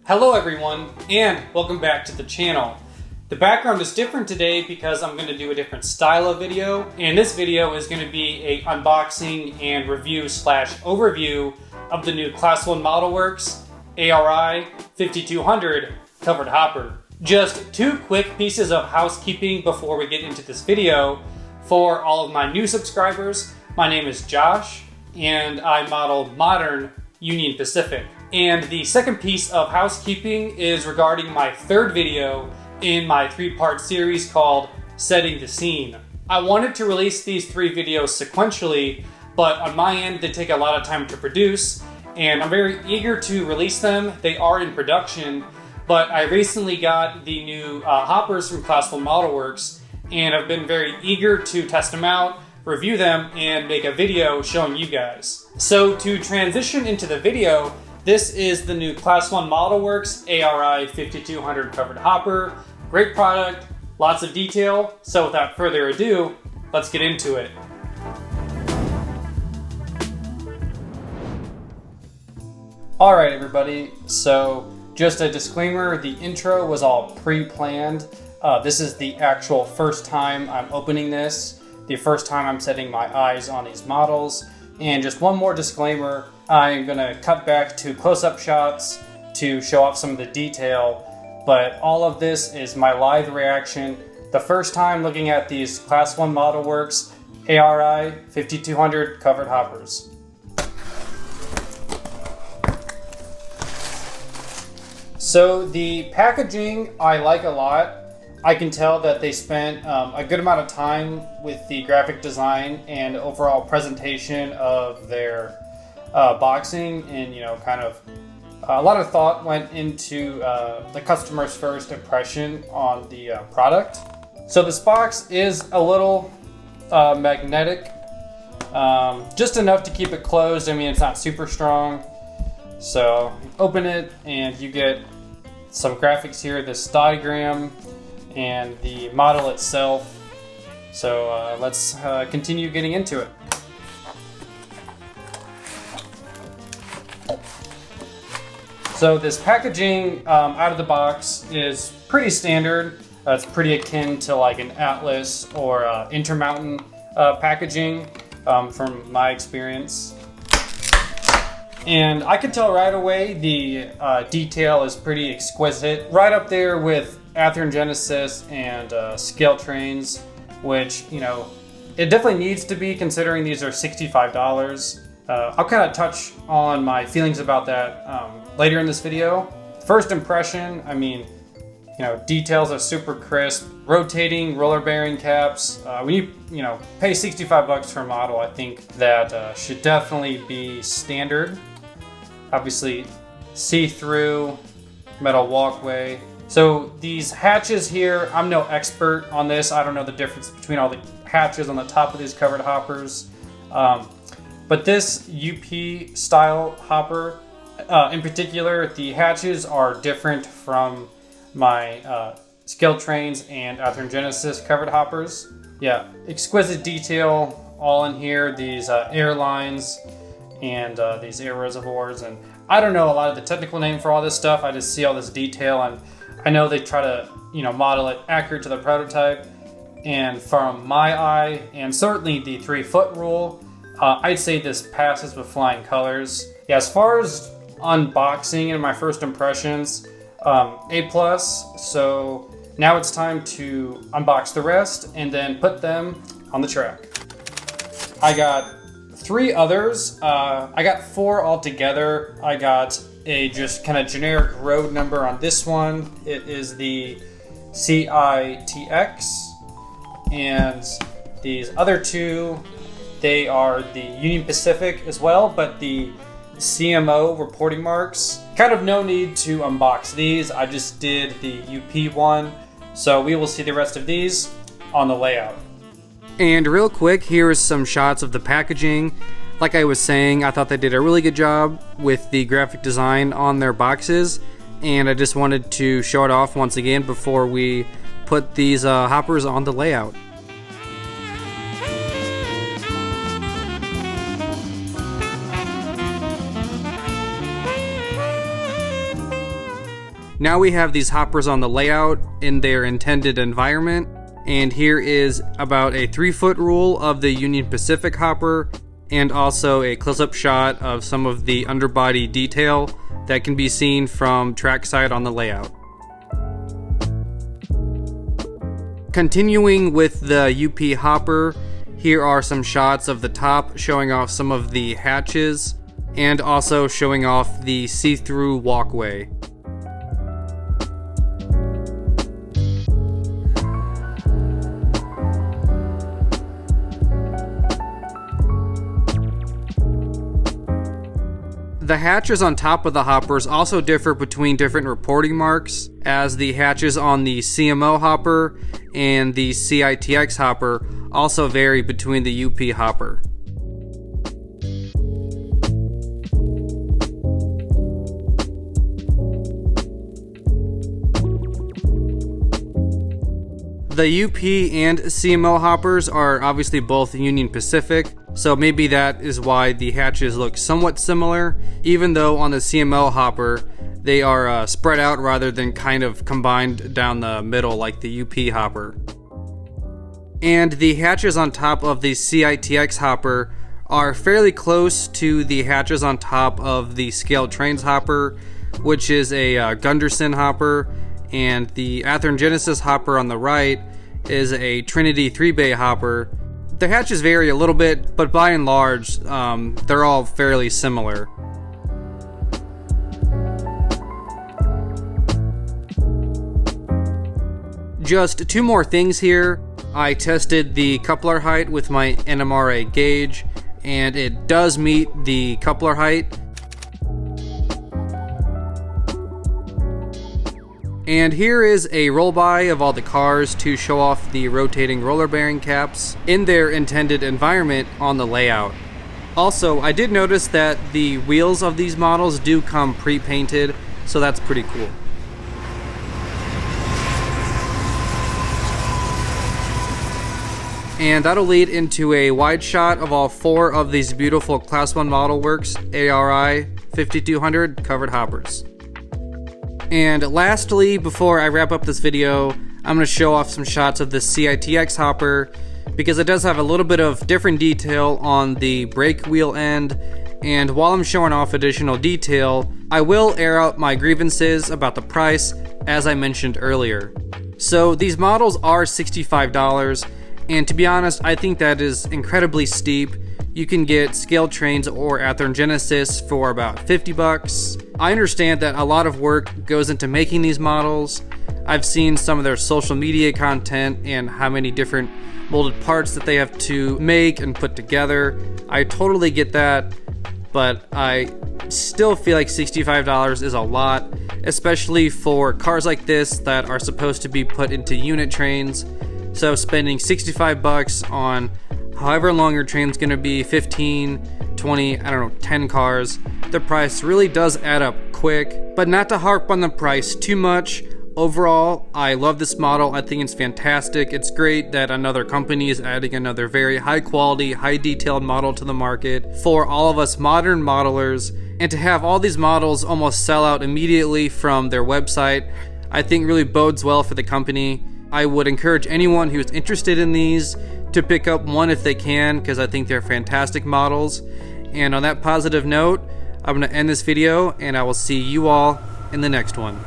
Hello everyone, and welcome back to the channel. The background is different today because I'm going to do a different style of video, and this video is going to be a unboxing and review / overview of the new ClassOneModelWorks ARI 5200 covered hopper. Just two quick pieces of housekeeping before we get into this video. For all of my new subscribers, my name is Josh, and I model modern Union Pacific. And the second piece of housekeeping is regarding my third video in my three-part series called Setting the Scene. I wanted to release these three videos sequentially, but on my end they take a lot of time to produce, and I'm very eager to release them. They are in production, but I recently got the new hoppers from ClassOneModelWorks, and I've been very eager to test them out, review them, and make a video showing you guys. So to transition into the video, this is the new ClassOneModelWorks ARI 5200 covered hopper. Great product, lots of detail. So without further ado, let's get into it. All right, everybody. So just a disclaimer, the intro was all pre-planned. This is the actual first time I'm opening this, the first time I'm setting my eyes on these models. And just one more disclaimer, I'm gonna cut back to close-up shots to show off some of the detail, but all of this is my live reaction. The first time looking at these ClassOneModelWorks ARI 5200 covered hoppers. So the packaging I like a lot. I can tell that they spent a good amount of time with the graphic design and overall presentation of their boxing, and kind of a lot of thought went into the customer's first impression on the product. So this box is a little magnetic, just enough to keep it closed. I mean, it's not super strong. So open it and you get some graphics here, this diagram, and the model itself. So let's continue getting into it. So this packaging out of the box is pretty standard. It's pretty akin to like an Atlas or Intermountain packaging from my experience. And I can tell right away the detail is pretty exquisite. Right up there with Athearn Genesis and scale trains, which, it definitely needs to be, considering these are $65. I'll kind of touch on my feelings about that later in this video. First impression, I mean, details are super crisp. Rotating roller bearing caps. When you pay $65 for a model, I think that should definitely be standard. Obviously, see-through metal walkway. So these hatches here, I'm no expert on this. I don't know the difference between all the hatches on the top of these covered hoppers. But this UP style hopper, in particular, the hatches are different from my scale trains and Athearn Genesis covered hoppers. Yeah, exquisite detail all in here. These air lines and these air reservoirs. And I don't know a lot of the technical name for all this stuff. I just see all this detail, and I know they try to, model it accurate to the prototype. And from my eye, and certainly the 3-foot rule, I'd say this passes with flying colors. Yeah, as far as unboxing and my first impressions, A+. So now it's time to unbox the rest and then put them on the track. I got 3 others. I got 4 altogether. I got a just kind of generic road number on this one. It is the CITX, and these other 2, they are the Union Pacific as well, but the CMO reporting marks. Kind of no need to unbox these. I just did the UP one, so we will see the rest of these on the layout. And real quick, here is some shots of the packaging. Like I was saying, I thought they did a really good job with the graphic design on their boxes, and I just wanted to show it off once again before we put these hoppers on the layout. Now we have these hoppers on the layout in their intended environment, and here is about a 3-foot rule of the Union Pacific hopper, and also a close-up shot of some of the underbody detail that can be seen from trackside on the layout. Continuing with the UP hopper, here are some shots of the top showing off some of the hatches and also showing off the see-through walkway. The hatches on top of the hoppers also differ between different reporting marks, as the hatches on the CMO hopper and the CITX hopper also vary between the UP hopper. The UP and CMO hoppers are obviously both Union Pacific, so maybe that is why the hatches look somewhat similar, even though on the CMO hopper they are spread out rather than kind of combined down the middle like the UP hopper. And the hatches on top of the CITX hopper are fairly close to the hatches on top of the Scaled Trains hopper, which is a Gunderson hopper, and the Athearn Genesis hopper on the right is a Trinity 3-bay hopper. The hatches vary a little bit, but by and large, they're all fairly similar. Just 2 more things here. I tested the coupler height with my NMRA gauge, and it does meet the coupler height. And here is a roll-by of all the cars to show off the rotating roller bearing caps in their intended environment on the layout. Also, I did notice that the wheels of these models do come pre-painted, so that's pretty cool. And that'll lead into a wide shot of all 4 of these beautiful Class 1 ModelWorks ARI 5200 covered hoppers. And lastly, before I wrap up this video, I'm going to show off some shots of the CITX hopper, because it does have a little bit of different detail on the brake wheel end, and while I'm showing off additional detail, I will air out my grievances about the price, as I mentioned earlier. So these models are $65, and to be honest, I think that is incredibly steep. You can get Scaled Trains or Athearn Genesis for about $50. I understand that a lot of work goes into making these models. I've seen some of their social media content and how many different molded parts that they have to make and put together. I totally get that, but I still feel like $65 is a lot, especially for cars like this that are supposed to be put into unit trains. So spending $65 on however long your train's gonna be, 15, 20, 10 cars, the price really does add up quick. But not to harp on the price too much, overall, I love this model. I think it's fantastic. It's great that another company is adding another very high quality, high detailed model to the market for all of us modern modelers, and to have all these models almost sell out immediately from their website, I think really bodes well for the company. I would encourage anyone who's interested in these to pick up one if they can, because I think they're fantastic models. And on that positive note, I'm going to end this video, and I will see you all in the next one.